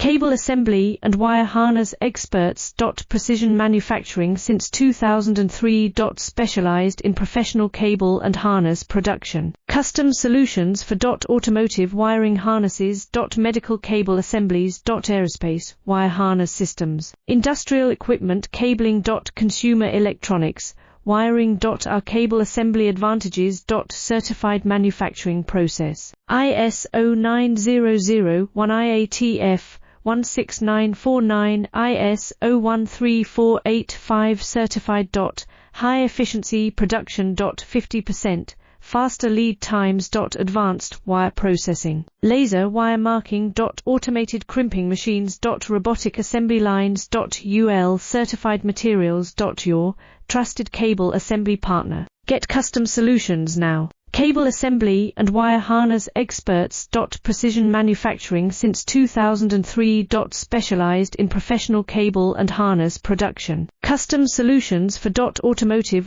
Cable assembly and wire harness experts. Precision manufacturing since 2003. Specialized in professional cable and harness production. Custom solutions for automotive wiring harnesses. Medical cable assemblies. Aerospace wire harness systems. Industrial equipment cabling. Consumer electronics wiring. Our cable assembly advantages. Certified manufacturing process. ISO 9001-IATF16949 ISO 13485 certified. High efficiency production. 50% faster lead times. Advanced wire processing. Laser wire marking. Automated crimping machines. Robotic assembly lines. UL certified materials. Your trusted cable assembly partner. Get custom solutions now. Cable assembly and wire harness experts. Precision manufacturing since 2003. Specialized in professional cable and harness production. Custom solutions for automotive